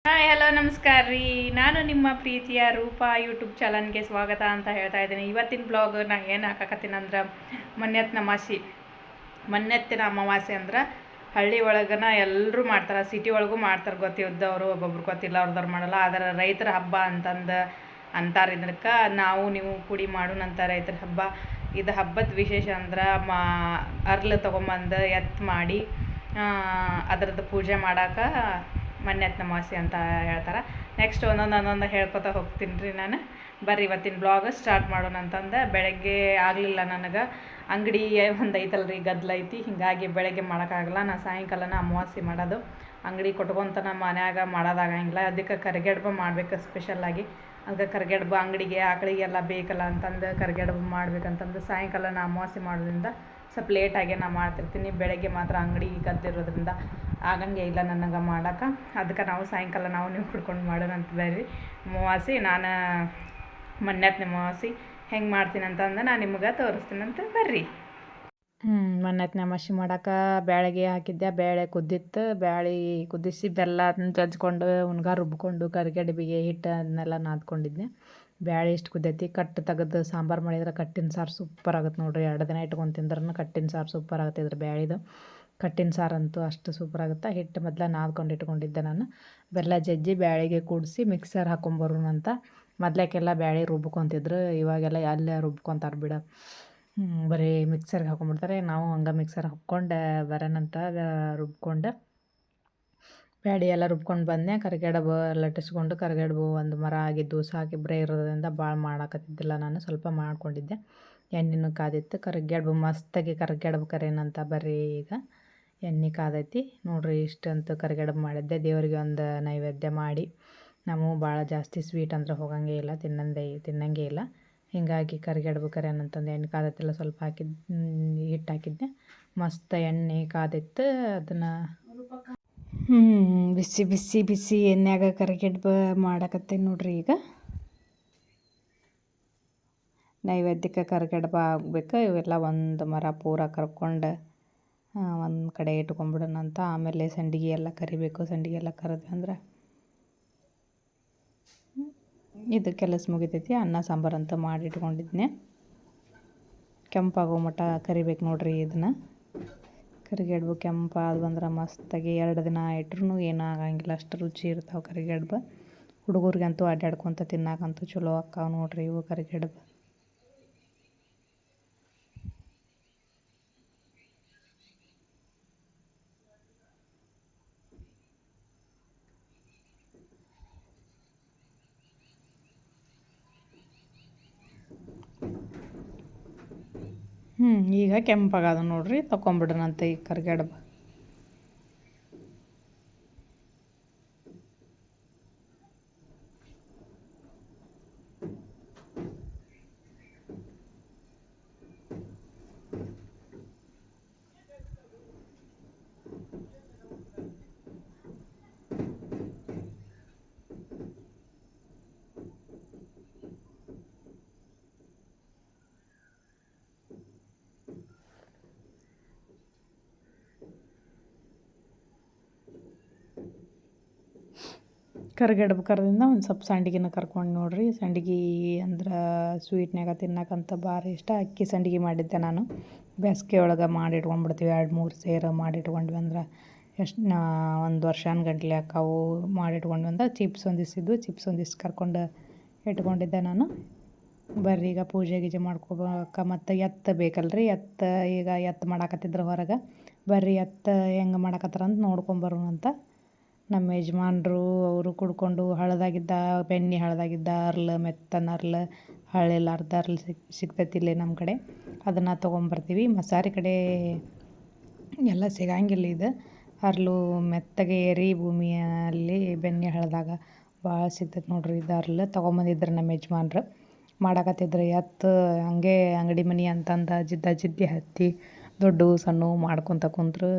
Hi hello ನಮಸ್ಕಾರ ರೀ. ನಾನು ನಿಮ್ಮ ಪ್ರೀತಿಯ ರೂಪ ಯೂಟ್ಯೂಬ್ ಚಾನಲ್ಗೆ ಸ್ವಾಗತ ಅಂತ ಹೇಳ್ತಾ ಇದ್ದೀನಿ. ಇವತ್ತಿನ ಬ್ಲಾಗ್ ನಾ ಏನು ಹಾಕಕತ್ತೀನಂದ್ರೆ ಮನ್ನೆತ್ತಿನ ಅಮಾವಾಸ್ಯೆ ಅಂದ್ರೆ ಹಳ್ಳಿ ಒಳಗನ ಎಲ್ಲರೂ ಮಾಡ್ತಾರೆ, ಸಿಟಿ ಒಳಗೂ ಮಾಡ್ತಾರೆ. ಗೊತ್ತಿದ್ದವರು ಒಬ್ಬೊಬ್ರು ಗೊತ್ತಿಲ್ಲ, ಅವ್ರದವ್ರು ಮಾಡಲ್ಲ. ಆದರೆ ರೈತರ ಹಬ್ಬ ಅಂತಂದು ಅಂತಾರೆ. ಇದಕ್ಕೆ ನಾವು ನೀವು ಕೂಡಿ ಮಾಡೋಣಂತ ರೈತರ ಹಬ್ಬ. ಇದು ಹಬ್ಬದ ವಿಶೇಷ ಅಂದ್ರೆ ಅರ್ಲು ತೊಗೊಂಬಂದು ಎತ್ತು ಮಾಡಿ ಅದರದ್ದು ಪೂಜೆ ಮಾಡೋಕೆ ಮನ್ನೆತ್ತಿನ ಅಮಾವಾಸ್ಯೆ ಅಂತ ಹೇಳ್ತಾರೆ. ನೆಕ್ಸ್ಟ್ ಒಂದೊಂದು ಹೇಳ್ಕೊತಾ ಹೋಗ್ತೀನಿ ರೀ ನಾನು. ಬರ್ರಿ ಇವತ್ತಿನ ಬ್ಲಾಗ್ ಸ್ಟಾರ್ಟ್ ಮಾಡೋಣ ಅಂತಂದು. ಬೆಳಗ್ಗೆ ಆಗಲಿಲ್ಲ ನನಗೆ, ಅಂಗಡಿ ಒಂದು ಐತಲ್ರಿ, ಗದ್ದಲೈತಿ, ಹೀಗಾಗಿ ಬೆಳಗ್ಗೆ ಮಾಡೋಕ್ಕಾಗಲ್ಲ. ನಾನು ಸಾಯಂಕಾಲನ ಅಮಾವಾಸ್ಯೆ ಮಾಡೋದು. ಅಂಗಡಿ ಕೊಟ್ಕೊತ ನಮ್ಮ ಮನ್ಯಾಗ ಮಾಡೋದಾಗಂಗಿಲ್ಲ. ಅದಕ್ಕೆ ಕರಿಗಡ್ಬು ಮಾಡಬೇಕು ಸ್ಪೆಷಲ್ಲಾಗಿ. ಅದಕ್ಕೆ ಕರಿಗಡ್ಬು ಅಂಗಡಿಗೆ ಆಕಳಿಗೆಲ್ಲ ಬೇಕಲ್ಲ ಅಂತಂದು ಕರಿಗಡ್ಬು ಮಾಡ್ಬೇಕಂತಂದು ಸಾಯಂಕಾಲನ ಅಮಾವಾಸ್ಯೆ ಮಾಡೋದ್ರಿಂದ ಸ್ವಲ್ಪ ಲೇಟಾಗೆ ನಾನು ಮಾಡ್ತಿರ್ತೀನಿ. ಬೆಳಗ್ಗೆ ಮಾತ್ರ ಅಂಗಡಿ ಗದ್ದಿರೋದ್ರಿಂದ ಆಗಂಗೆ ಇಲ್ಲ ನನಗೆ ಮಾಡೋಕೆ. ಅದಕ್ಕೆ ನಾವು ಸಾಯಂಕಾಲ ನೀವು ಕುಡ್ಕೊಂಡು ಮಾಡೋಣ ಅಂತ ಬರ್ರಿ. ಅಮಾವಾಸ್ಯೆ ನಾನು ಮನ್ನೆತ್ತಿನ ಅಮಾವಾಸ್ಯೆ ಹೆಂಗೆ ಮಾಡ್ತೀನಿ ಅಂತಂದು ನಾನು ನಿಮ್ಗೆ ತೋರಿಸ್ತೀನಂತ ಬರ್ರಿ. ಮನ್ನೆತ್ತಿನ ಅಮಾವಾಸ್ಯೆ ಮಾಡೋಕೆ ಬ್ಯಾಳೆಗೆ ಹಾಕಿದ್ದೆ. ಬೇಳೆ ಕುದ್ದಿತ್ತು, ಬ್ಯಾಳೆ ಕುದಿಸಿ ಬೆಲ್ಲ ಅದನ್ನ ಜಜ್ಕೊಂಡು ಉಣ್ಗ ರುಬ್ಕೊಂಡು ಕರಿಗಡ್ಬಿಗೆ ಹಿಟ್ಟು ಅದನ್ನೆಲ್ಲ ನಾದ್ಕೊಂಡಿದ್ದೆ. ಬ್ಯಾಳೆ ಇಷ್ಟು ಕುದ್ದೈತಿ. ಕಟ್ಟು ತೆಗೆದು ಸಾಂಬಾರು ಮಾಡಿದ್ರೆ ಕಟ್ಟಿನ ಸಾರು ಸೂಪರ್ ಆಗುತ್ತೆ ನೋಡಿರಿ. 2 ದಿನ ಇಟ್ಕೊಂಡು ತಿಂದ್ರೂ ಕಟ್ಟಿನ ಸಾರು ಸೂಪರ್ ಆಗುತ್ತೆ. ಇದ್ರ ಬ್ಯಾಳಿದು ಕಟ್ಟಿನ ಸಾರಂತೂ ಅಷ್ಟು ಸೂಪರ್ ಆಗುತ್ತೆ. ಹಿಟ್ಟು ಮೊದಲ ನಾದ್ಕೊಂಡು ಇಟ್ಕೊಂಡಿದ್ದೆ ನಾನು. ಬೆಲ್ಲ ಜಜ್ಜಿ ಬ್ಯಾಳಿಗೆ ಕೂಡಿಸಿ ಮಿಕ್ಸರ್ ಹಾಕೊಂಬರೋಣ ಅಂತ. ಮೊದ್ಲೇಕೆಲ್ಲ ಬ್ಯಾಳೆ ರುಬ್ಕೊತಿದ್ರು, ಇವಾಗೆಲ್ಲ ಅಲ್ಲೇ ರುಬ್ಕೊತಾರೆ ಬಿಡು. ಬರೀ ಮಿಕ್ಸರ್ಗೆ ಹಾಕೊಂಡ್ಬಿಡ್ತಾರೆ. ನಾವು ಹಂಗೆ ಮಿಕ್ಸರ್ ಹಾಕ್ಕೊಂಡು ಬರೋಣಂತ ರುಬ್ಕೊಂಡು ಬ್ಯಾಡಿ ಎಲ್ಲ ರುಬ್ಕೊಂಡು ಬಂದೆ. ಕರಿಗಡ್ಬು ಲಟ್ಟಿಸ್ಕೊಂಡು ಕರಿಗಡ್ಬು ಒಂದು ಮರ ಆಗಿದ್ದು ಸಾಕಿಬ್ಬರೇ ಇರೋದ್ರಿಂದ ಭಾಳ ಮಾಡಾಕತ್ತಿದ್ದಿಲ್ಲ ನಾನು, ಸ್ವಲ್ಪ ಮಾಡ್ಕೊಂಡಿದ್ದೆ. ಎಣ್ಣೆನೂ ಕಾದಿತ್ತು. ಕರಿಗಡ್ಬು ಮಸ್ತಾಗಿ ಕರಿಗಡ್ಬು ಕರೇನಂತ ಬರ್ರಿ. ಈಗ ಎಣ್ಣೆ ಕಾದೈತಿ ನೋಡಿರಿ. ಇಷ್ಟಂತೂ ಕರಿಗಡ್ಬು ಮಾಡಿದ್ದೆ. ದೇವರಿಗೆ ಒಂದು ನೈವೇದ್ಯ ಮಾಡಿ. ನಾವು ಭಾಳ ಜಾಸ್ತಿ ಸ್ವೀಟ್ ಅಂದ್ರೆ ಹೋಗಂಗೆ ಇಲ್ಲ, ತಿನ್ನಂಗೆ ಇಲ್ಲ. ಹೀಗಾಗಿ ಕರಿಗಡ್ಬು ಕರೇನಂತಂದು ಎಣ್ಣೆ ಕಾದೈತಿಲ್ಲ ಸ್ವಲ್ಪ ಹಾಕಿದ್ದು, ಹಿಟ್ಟು ಹಾಕಿದ್ದೆ. ಮಸ್ತ್ ಎಣ್ಣೆ ಕಾದಿತ್ತು. ಅದನ್ನು ಬಿಸಿ ಬಿಸಿ ಬಿಸಿ ಎಣ್ಣೆಯಾಗ ಕರಿಗಡ್ಬು ಮಾಡಕತ್ತೇನೆ ನೋಡ್ರಿ. ಈಗ ನೈವೇದ್ಯಕ್ಕೆ ಕರಿಗಡ್ಬು ಆಗಬೇಕು. ಇವೆಲ್ಲ ಒಂದು ಮರ ಪೂರ ಕರ್ಕೊಂಡು ಒಂದು ಕಡೆ ಇಟ್ಕೊಂಡ್ಬಿಡೋಣಂತ. ಆಮೇಲೆ ಸಂಡಿಗೆ ಎಲ್ಲ ಕರಿಬೇಕು. ಸಂಡಿಗೆ ಎಲ್ಲ ಕರೆದ್ವಿ ಅಂದ್ರೆ ಇದು ಕೆಲಸ ಮುಗಿತೈತಿ. ಅನ್ನ ಸಾಂಬಾರು ಅಂತ ಮಾಡಿ ಇಟ್ಕೊಂಡಿದ್ನೆ. ಕೆಂಪಾಗೋ ಮಟ್ಟ ಕರಿಬೇಕು ನೋಡ್ರಿ. ಇದನ್ನು ಕರಿಗಡ್ಬು ಕೆಂಪಾದು ಬಂದ್ರೆ ಮಸ್ತಾಗಿ 2 ದಿನ ಇಟ್ರೂ ಏನೂ ಆಗಂಗಿಲ್ಲ, ಅಷ್ಟು ರುಚಿ ಇರ್ತಾವೆ ಕರಿಗಡ್ಬು. ಹುಡುಗರಿಗಂತೂ ಅಡ್ಡಾಡ್ಕೊತ ತಿನ್ನಕ್ಕಂತೂ ಚಲೋ ಆಕ್ಕಾವ ನೋಡ್ರಿ ಇವು ಕರಿಗಡ್ಬು. ಈಗ ಕೆಂಪಾಗದ ನೋಡ್ರಿ. ತೊಗೊಂಬಿಡ್ರಂತ ಈ ಕರಿಗಡ್ಬು. ಕರಿಗಡ್ಬು ಕರೆದಿಂದ ಒಂದು ಸ್ವಲ್ಪ ಸಂಡಿಗೆನ ಕರ್ಕೊಂಡು ನೋಡ್ರಿ. ಸಂಡಿಗೆ ಅಂದ್ರೆ ಸ್ವೀಟ್ನಾಗ ತಿನ್ನಕ್ಕಂತ ಭಾರಿ ಇಷ್ಟ. ಅಕ್ಕಿ ಸಂಡಿಗೆ ಮಾಡಿದ್ದೆ ನಾನು. ಬೇಸಿಗೆ ಒಳಗೆ ಮಾಡಿಟ್ಕೊಂಡ್ಬಿಡ್ತೀವಿ. 2-3 ಸೇರು ಮಾಡಿಟ್ಕೊಂಡ್ವಿ ಅಂದ್ರೆ ಎಷ್ಟು ಒಂದು ವರ್ಷಾನುಗಟ್ಲೆ ಅಕ್ಕಾವು. ಮಾಡಿಟ್ಕೊಂಡ್ವಿ ಅಂದ್ರೆ ಚಿಪ್ಸ್ ಒಂದಿಷ್ಟು ಕರ್ಕೊಂಡು ಇಟ್ಕೊಂಡಿದ್ದೆ ನಾನು. ಬರ್ರಿ ಈಗ ಪೂಜೆ ಗೀಜೆ ಮಾಡ್ಕೊಬೇಕ. ಮತ್ತು ಎತ್ತು ಬೇಕಲ್ರಿ. ಈಗ ಎತ್ತು ಮಾಡಾಕತ್ತಿದ್ರು ಹೊರಗೆ. ಬರ್ರಿ ಎತ್ತು ಹೆಂಗೆ ಮಾಡಾಕತ್ತಾರ ಅಂತ ನೋಡ್ಕೊಂಬರೋಣ ಅಂತ. ನಮ್ಮ ಯಜಮಾನ್ರು ಅವರು ಕುಡ್ಕೊಂಡು ಬೆಣ್ಣೆ ಹಳದಾಗಿದ್ದ ಅರ್ಲು, ಮೆತ್ತನ ಅರ್ಲು, ಹಳ್ಳಿಲಾರ್ದ ಅರ್ಲು ಸಿಗ್ತೈತಿ ಇಲ್ಲಿ ನಮ್ಮ ಕಡೆ. ಅದನ್ನು ತೊಗೊಂಬರ್ತೀವಿ. ಮಸಾರಿ ಕಡೆ ಎಲ್ಲ ಸಿಗಂಗಿಲ್ಲ ಇದು ಅರ್ಲು. ಮೆತ್ತಗೆ ಏರಿ ಭೂಮಿಯಲ್ಲಿ ಬೆಣ್ಣೆ ಹಳದಾಗ ಭಾಳ ಸಿಗ್ತೈತೆ ನೋಡ್ರಿ ಇದು ಅರ್ಲು. ತೊಗೊಂಬಂದಿದ್ರು ನಮ್ಮ ಯಜಮಾನ್ರು. ಮಾಡಾಕತ್ತಿದ್ರು ಎತ್ತು ಹಂಗೆ ಅಂಗಡಿ ಮನೆ ಅಂತಂದು ಜಿದ್ದಿ ಹತ್ತಿ ದೊಡ್ಡವು ಸಣ್ಣವು ಮಾಡ್ಕೊತ ಕುಂತ್ರು.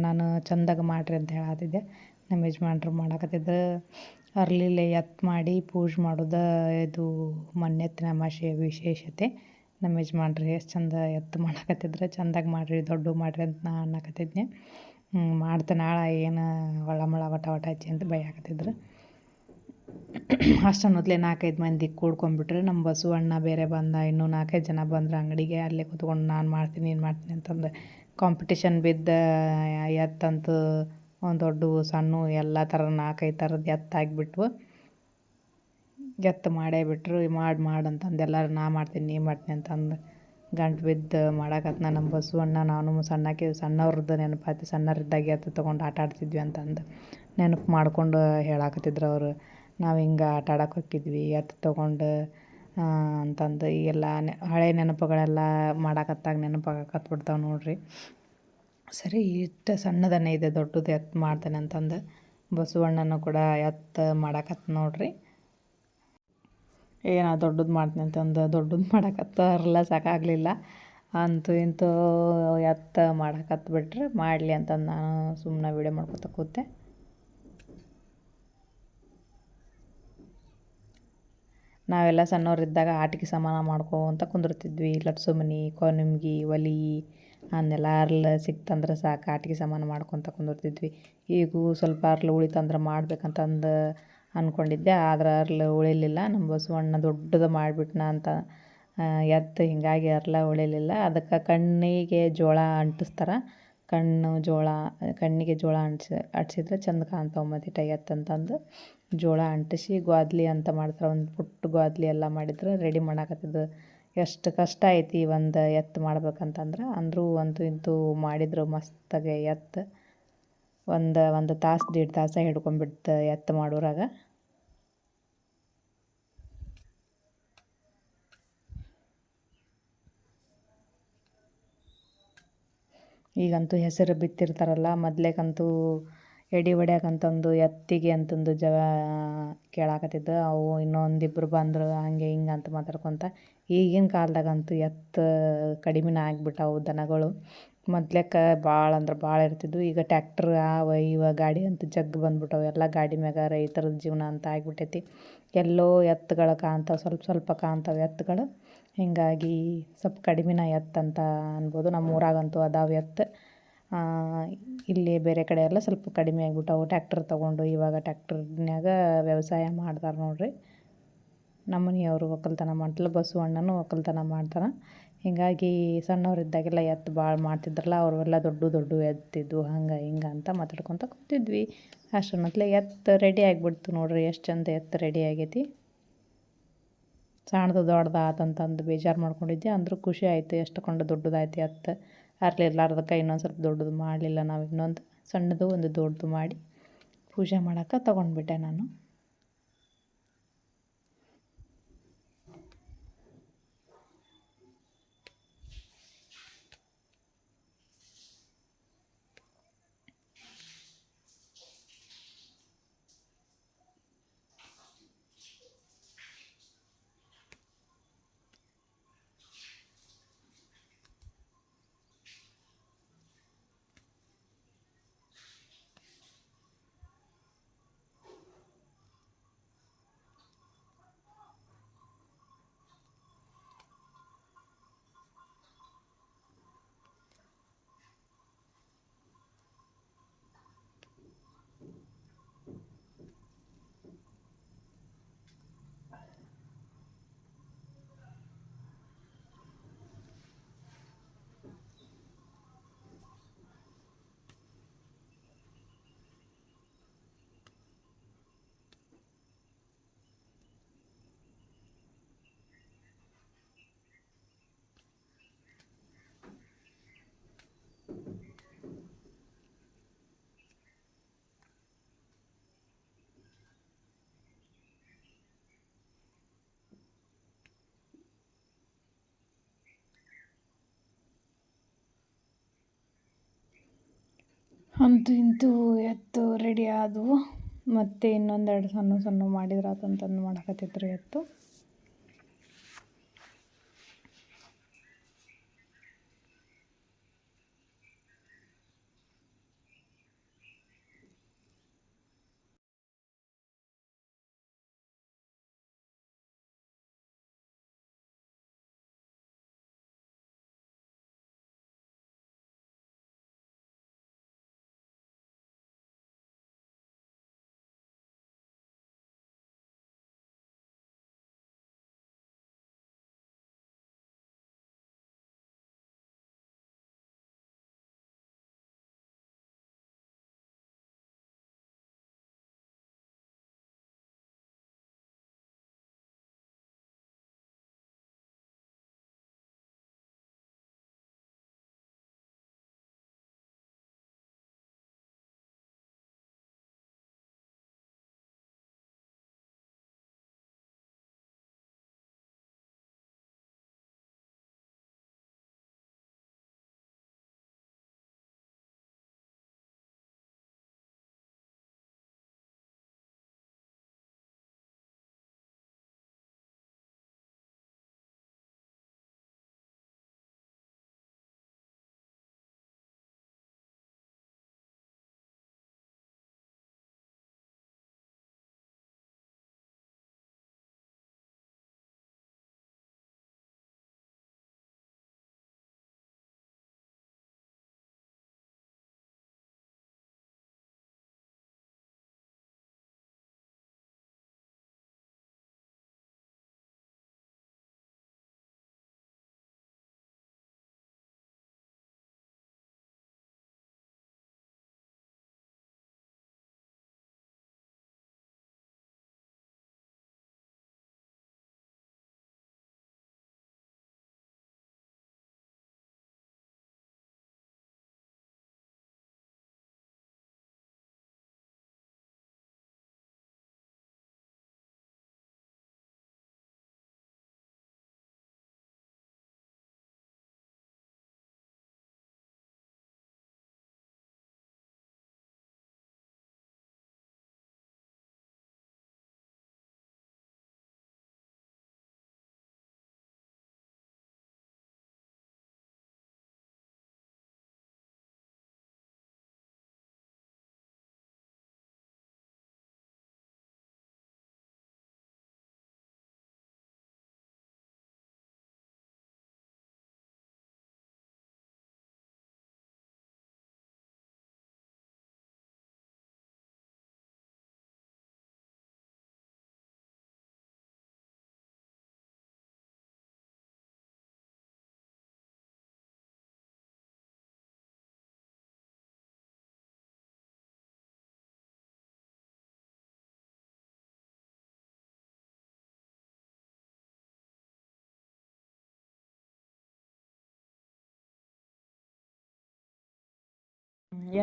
ನಾನು ಚಂದಾಗ ಮಾಡಿರಿ ಅಂತ ಹೇಳತ್ತಿದ್ದೆ. ನಮ್ಮ ಯಜಮಾನ್ರು ಮಾಡಾಕತ್ತಿದ್ರು. ಅರ್ಲಿಲೆ ಎತ್ತು ಮಾಡಿ ಪೂಜೆ ಮಾಡೋದು ಇದು ಮನ್ನೆತ್ತಿನ ಅಮಾವಾಸ್ಯೆಯ ವಿಶೇಷತೆ. ನಮ್ಮ ಯಜಮಾನ್ರು ಎಷ್ಟು ಚಂದ ಎತ್ತು ಮಾಡಾಕತ್ತಿದ್ರು. ಚಂದಾಗಿ ಮಾಡಿರಿ, ದೊಡ್ಡವು ಮಾಡಿರಿ ಅಂತ ನಾನು ಅನ್ನಕತ್ತಿದ್ದೆ. ಮಾಡ್ತೆ ನಾಳೆ ಏನು ಒಳ ಮಳ ವಟ ಹಚ್ಚಿ ಅಂತ ಬೈಯಾಕತ್ತಿದ್ರು. ಅಷ್ಟನ್ನೊತ್ಲೆ 4-5 ಮಂದಿ ಕೂಡ್ಕೊಂಡ್ಬಿಟ್ರೆ ನಮ್ಮ ಬಸವಣ್ಣ ಬೇರೆ ಬಂದ, ಇನ್ನೂ 4-5 ಜನ ಬಂದ್ರೆ ಅಂಗಡಿಗೆ ಅಲ್ಲೇ ಕೂತ್ಕೊಂಡು ನಾನು ಮಾಡ್ತೀನಿ ನೀನು ಮಾಡ್ತೀನಿ ಅಂತಂದು ಕಾಂಪಿಟೇಷನ್ ಬಿದ್ದ ಎತ್ತಂತೂ ಒಂದು ದೊಡ್ಡವು ಸಣ್ಣ ಎಲ್ಲ ಥರ 4-5 ಥರದ್ದು ಎತ್ತು ಆಗಿಬಿಟ್ವು. ಎತ್ತು ಮಾಡೇ ಬಿಟ್ರು. ಮಾಡಂತಂದು ಎಲ್ಲರೂ ನಾ ಮಾಡ್ತೀನಿ ನೀ ಮಾಡ್ತೀನಿ ಅಂತಂದು ಗಂಟು ಬಿದ್ದು ಮಾಡಾಕತ್ನ. ನಮ್ಮ ಬಸವಣ್ಣ ನಾನು ಸಣ್ಣವ್ರದ್ದು ನೆನಪಾಯ್ತು. ಸಣ್ಣವ್ರಿದ್ದಾಗ ಎತ್ತು ತೊಗೊಂಡು ಆಟ ಆಡ್ತಿದ್ವಿ ಅಂತಂದು ನೆನಪು ಮಾಡ್ಕೊಂಡು ಹೇಳಾಕತ್ತಿದ್ರು ಅವರು. ನಾವು ಹಿಂಗೆ ಆಟ ಆಡಕ್ಕೆ ಹೋಕ್ಕಿದ್ವಿ ಎತ್ತು ತೊಗೊಂಡು ಅಂತಂದು ಈಗೆಲ್ಲ ಹಳೆ ನೆನಪುಗಳೆಲ್ಲ ಮಾಡಾಕತ್ತಾಗ ನೆನಪಾಗಕತ್ಬಿಡ್ತಾವೆ ನೋಡಿರಿ. ಸರಿ ಇಷ್ಟು ಸಣ್ಣದನ್ನೇ ಇದೆ ದೊಡ್ಡದು ಎತ್ತು ಮಾಡ್ತಾನೆ ಅಂತಂದು ಬಸವಣ್ಣನೂ ಕೂಡ ಎತ್ತು ಮಾಡಾಕತ್ತ ನೋಡಿರಿ. ಏನೋ ದೊಡ್ಡದು ಮಾಡ್ತೀನಿ ಅಂತಂದು ದೊಡ್ಡದು ಮಾಡಾಕತ್ತಾರಲ್ಲ, ಸಾಕಾಗಲಿಲ್ಲ. ಅಂತೂ ಇಂತೂ ಎತ್ತು ಮಾಡಾಕತ್ಬಿಟ್ರೆ ಮಾಡಲಿ ಅಂತಂದು ನಾನು ಸುಮ್ಮನೆ ವೀಡಿಯೋ ಮಾಡ್ಕೊತ ಕೂತೆ. ನಾವೆಲ್ಲ ಸಣ್ಣವರಿದ್ದಾಗ ಆಟಿಕೆ ಸಾಮಾನು ಮಾಡ್ಕೊತ ಕುಂದಿರ್ತಿದ್ವಿ. ಲಟ್ಸು ಮನೆ, ಕೊನಿಮ್ಗಿ, ಒಲೆ ಅದನ್ನೆಲ್ಲ ಅರ್ಲ್ ಸಿಕ್ತಂದ್ರೆ ಸಾಕು ಆಟಿಕೆ ಸಾಮಾನು ಮಾಡ್ಕೊತ ಕುಂದಿರ್ತಿದ್ವಿ. ಈಗೂ ಸ್ವಲ್ಪ ಅರ್ಲ್ ಉಳಿತಂದ್ರೆ ಮಾಡ್ಬೇಕಂತಂದು ಅಂದ್ಕೊಂಡಿದ್ದೆ, ಆದ್ರೆ ಅರ್ಲ್ ಉಳಿಲಿಲ್ಲ. ನಮ್ಮ ಬಸವಣ್ಣ ದೊಡ್ಡದು ಮಾಡಿಬಿಟ್ನ ಅಂತ ಎತ್ತು, ಹೀಗಾಗಿ ಅರ್ಲ ಉಳಿಲಿಲ್ಲ. ಅದಕ್ಕೆ ಕಣ್ಣಿಗೆ ಜೋಳ ಅಂಟಿಸ್ತಾರೆ. ಕಣ್ಣಿಗೆ ಜೋಳ ಅಂಟಿಸಿದ್ರೆ ಚಂದ ಕಾಣ್ತಾವೆ ಮತ್ತಿಟ ಎತ್ತು ಅಂತಂದು ಜೋಳ ಅಂಟಿಸಿ ಗ್ವಾದ್ಲಿ ಅಂತ ಮಾಡ್ತಾರೆ. ಒಂದು ಪುಟ್ಟ ಗ್ವಾದ್ಲಿ ಎಲ್ಲ ಮಾಡಿದ್ರೆ ರೆಡಿ ಮಾಡಾಕತ್ತಿದ್ದು. ಎಷ್ಟು ಕಷ್ಟ ಐತಿ ಒಂದು ಎತ್ತು ಮಾಡ್ಬೇಕಂತಂದ್ರೆ, ಅಂದರೂ ಅಂತೂ ಇಂತೂ ಮಾಡಿದ್ರು ಮಸ್ತಾಗೆ ಎತ್ತು. ಒಂದು ತಾಸು 1.5 ತಾಸು ಹಿಡ್ಕೊಂಡ್ಬಿಡ್ತು ಎತ್ತು ಮಾಡೋರಾಗ. ಈಗಂತೂ ಹೆಸರು ಬಿತ್ತಿರ್ತಾರಲ್ಲ, ಮೊದ್ಲೇಕಂತೂ ಎಡೆ ಹೊಡ್ಯಾಕಂತಂದು ಎತ್ತಿಗೆ ಅಂತಂದು ಕೇಳಾಕತ್ತಿದ್ದು. ಅವು ಇನ್ನೊಂದಿಬ್ಬರು ಬಂದರು ಹಂಗೆ ಹಿಂಗೆ ಅಂತ ಮಾತಾಡ್ಕೊತ. ಈಗಿನ ಕಾಲದಾಗಂತೂ ಎತ್ತು ಕಡಿಮೆನೇ ಆಗಿಬಿಟ್ಟವು ದನಗಳು. ಮೊದ್ಲೇಕ ಭಾಳ ಅಂದ್ರೆ ಭಾಳ ಇರ್ತಿದ್ವು. ಈಗ ಟ್ಯಾಕ್ಟ್ರ್ ಇವ ಗಾಡಿ ಅಂತೂ ಜಗ್ಗಿ ಬಂದ್ಬಿಟ್ಟವು. ಎಲ್ಲ ಗಾಡಿ ಮ್ಯಾಗ ರೈತರ ಜೀವನ ಅಂತ ಆಗಿಬಿಟ್ಟೈತಿ. ಎಲ್ಲೋ ಎತ್ತುಗಳು ಕಾಣ್ತಾವೆ, ಸ್ವಲ್ಪ ಕಾಣ್ತಾವೆ ಎತ್ತುಗಳು. ಹೀಗಾಗಿ ಸ್ವಲ್ಪ ಕಡಿಮೆನ ಎತ್ತಂತ ಅನ್ಬೋದು. ನಮ್ಮ ಊರಾಗಂತೂ ಅದಾವೆ ಎತ್ತು. ಇಲ್ಲಿ ಬೇರೆ ಕಡೆ ಎಲ್ಲ ಸ್ವಲ್ಪ ಕಡಿಮೆ ಆಗಿಬಿಟ್ಟವು. ಟ್ಯಾಕ್ಟರ್ ತೊಗೊಂಡು ಇವಾಗ ಟ್ಯಾಕ್ಟರ್ನ್ಯಾಗ ವ್ಯವಸಾಯ ಮಾಡ್ತಾರೆ ನೋಡಿರಿ. ನಮ್ಮ ಮನೆಯವರು ಒಕ್ಕಲ್ತನ ಮಾಡ್ತಿಲ್ಲ, ಬಸವಣ್ಣನೂ ಒಕ್ಕಲ್ತನ ಮಾಡ್ತಾರೆ. ಹೀಗಾಗಿ ಸಣ್ಣವರಿದ್ದಾಗೆಲ್ಲ ಎತ್ತು ಭಾಳ ಮಾಡ್ತಿದ್ರಲ್ಲ, ಅವರೆಲ್ಲ ದೊಡ್ಡ ಎತ್ತಿದ್ವು. ಹಂಗೆ ಹಿಂಗೆ ಅಂತ ಮಾತಾಡ್ಕೊತ ಕೂತಿದ್ವಿ. ಅಷ್ಟೊನ್ನತ್ಲೆ ಎತ್ತು ರೆಡಿ ಆಗಿಬಿಡ್ತು ನೋಡಿರಿ. ಎಷ್ಟು ಚಂದ ಎತ್ತು ರೆಡಿ ಆಗೈತಿ. ಸಣ್ಣದು ದೊಡ್ಡದು ಆತಂತಂದು ಬೇಜಾರು ಮಾಡ್ಕೊಂಡಿದ್ದೆ, ಅಂದರೂ ಖುಷಿ ಆಯಿತು. ಎಷ್ಟುಕೊಂಡು ದೊಡ್ಡದಾಯ್ತು ಎತ್ತು. ಅರ್ಲಿರ್ಲಾರ್ದಕ್ಕೆ ಇನ್ನೊಂದು ಸ್ವಲ್ಪ ದೊಡ್ಡದು ಮಾಡಲಿಲ್ಲ ನಾವು. ಇನ್ನೊಂದು ಸಣ್ಣದು ಒಂದು ದೊಡ್ಡದು ಮಾಡಿ ಪೂಜೆ ಮಾಡೋಕೆ ತೊಗೊಂಡ್ಬಿಟ್ಟೆ ನಾನು. ಅಂತೂ ಇಂತೂ ಎತ್ತು ರೆಡಿ ಆದವು. ಮತ್ತು ಇನ್ನೊಂದೆರಡು ಸಣ್ಣ ಮಾಡಿದ್ರೆ ಆತಂತಂದು ಮಾಡಕತ್ತಿದ್ರು ಎತ್ತು.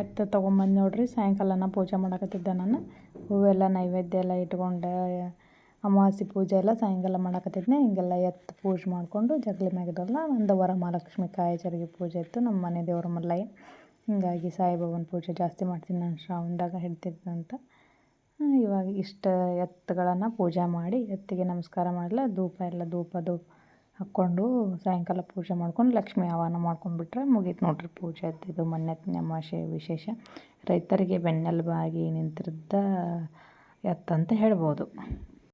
ಎತ್ತು ತೊಗೊಂಬಂದು ನೋಡ್ರಿ ಸಾಯಂಕಾಲನ ಪೂಜೆ ಮಾಡಕತ್ತಿದ್ದೆ ನಾನು. ಹೂವೆಲ್ಲ ನೈವೇದ್ಯ ಎಲ್ಲ ಇಟ್ಕೊಂಡು ಅಮಾವಾಸ್ಯೆ ಪೂಜೆ ಎಲ್ಲ ಸಾಯಂಕಾಲ ಮಾಡಕತ್ತಿದ್ನೆ. ಹಿಂಗೆಲ್ಲ ಎತ್ತು ಪೂಜೆ ಮಾಡಿಕೊಂಡು ಜಗಲಿ ಮ್ಯಾಗಿಡಲ್ಲ ಒಂದು ವರಮಹಾಲಕ್ಷ್ಮಿ ಕಾಯಿ ಚರಗಿ ಪೂಜೆ ಇತ್ತು ನಮ್ಮ ಮನೆ ದೇವ್ರ ಮಲ್ಲಯ್ಯ. ಹಿಂಗಾಗಿ ಸಾಯಿಬಾಬನ ಪೂಜೆ ಜಾಸ್ತಿ ಮಾಡ್ತೀನಿ ನಾನು ಶ್ರಾವಣದಾಗ ಹಿಡ್ತಿದ್ದಂತ. ಇವಾಗ ಇಷ್ಟ ಎತ್ತುಗಳನ್ನು ಪೂಜೆ ಮಾಡಿ ಎತ್ತಿಗೆ ನಮಸ್ಕಾರ ಮಾಡಲ ಧೂಪ ಹಾಕ್ಕೊಂಡು ಸಾಯಂಕಾಲ ಪೂಜೆ ಮಾಡ್ಕೊಂಡು ಲಕ್ಷ್ಮೀ ಆಹ್ವಾನ ಮಾಡ್ಕೊಂಡ್ಬಿಟ್ರೆ ಮುಗೀತು ನೋಡ್ರಿ ಪೂಜೆ. ಇದು ಮೊನ್ನೆ ಅಮಾವಾಸ್ಯೆ ವಿಶೇಷ. ರೈತರಿಗೆ ಬೆನ್ನೆಲುಬಾಗಿ ನಿಂತಿದ್ದ ಎತ್ತಂತ ಹೇಳ್ಬೋದು.